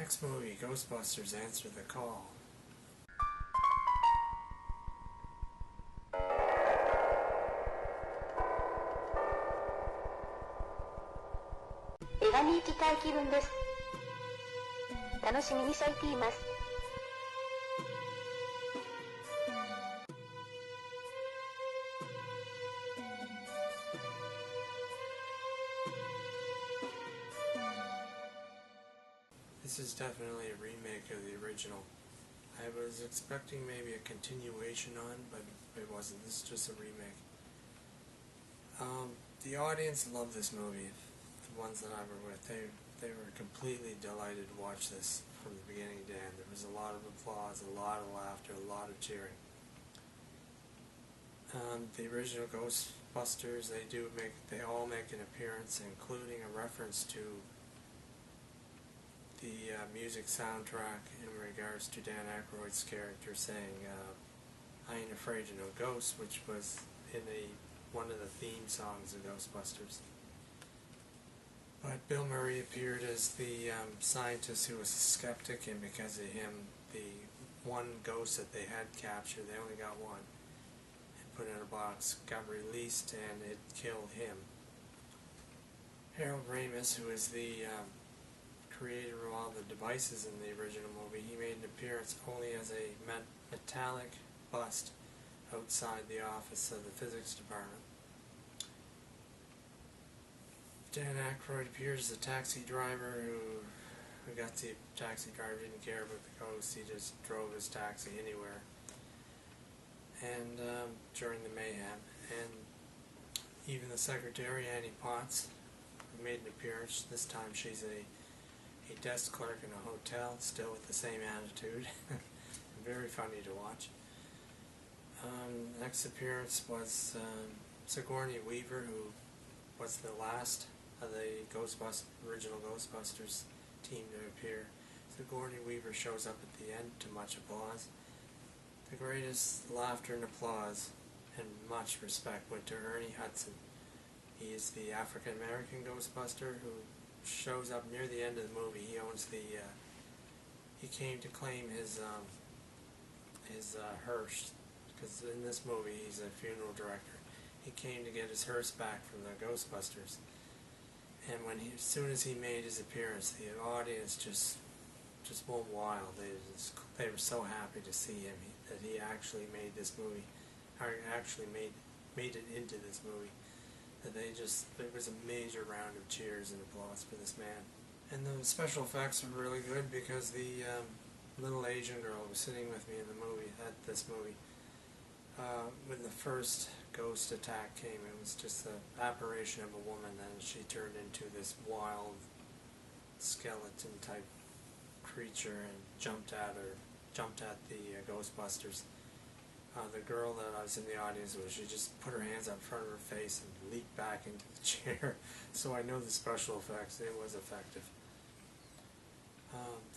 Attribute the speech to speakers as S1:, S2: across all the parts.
S1: Next movie, Ghostbusters Answer the Call.
S2: 映画に行きたい気分です。楽しみにされています。
S1: This is definitely a remake of the original. I was expecting maybe a continuation on, but it wasn't. This is just a remake. The audience loved this movie. The ones that I were with, they were completely delighted to watch this from the beginning to end. There was a lot of applause, a lot of laughter, a lot of cheering. The original Ghostbusters, they all make an appearance, including a reference to the music soundtrack in regards to Dan Aykroyd's character saying, "I ain't afraid of no ghosts," which was in one of the theme songs of Ghostbusters. But Bill Murray appeared as the scientist who was a skeptic, and because of him, the one ghost that they had captured, they only got one, and put in a box, got released, and it killed him. Harold Ramis, who is the creator of all the devices in the original movie, he made an appearance only as a metallic bust outside the office of the physics department. Dan Aykroyd appears as a taxi driver who got the taxi driver didn't care about the ghost, he just drove his taxi anywhere. And during the mayhem, and even the secretary, Annie Potts, made an appearance. This time she's a desk clerk in a hotel, still with the same attitude. Very funny to watch. Next appearance was Sigourney Weaver, who was the last of the original Ghostbusters team to appear. Sigourney Weaver shows up at the end to much applause. The greatest laughter and applause and much respect went to Ernie Hudson. He is the African American Ghostbuster who shows up near the end of the movie. He owns he came to claim his hearse, because in this movie he's a funeral director. He came to get his hearse back from the Ghostbusters, and as soon as he made his appearance, the audience just went wild. They were so happy to see him that he actually made this movie, or actually made it into this movie. That it was a major round of cheers and applause for this man. And the special effects were really good, because the little Asian girl was sitting with me in this movie. When the first ghost attack came, it was just the apparition of a woman, and she turned into this wild skeleton type creature and jumped at the Ghostbusters. The girl that I was in the audience with, she just put her hands up in front of her face and leaped back into the chair. So I know the special effects, it was effective.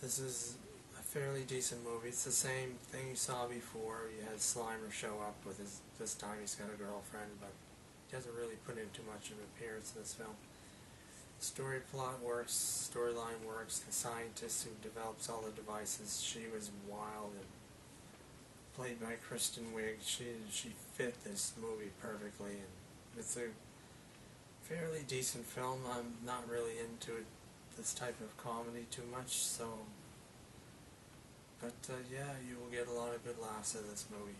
S1: This is a fairly decent movie. It's the same thing you saw before. You had Slimer show up with this time he's got a girlfriend, but he doesn't really put in too much of an appearance in this film. The story plot works, storyline works. The scientist who develops all the devices, she was wild and played by Kristen Wiig. She fit this movie perfectly, and it's a fairly decent film. I'm not really into this type of comedy too much, but yeah, you will get a lot of good laughs out of this movie.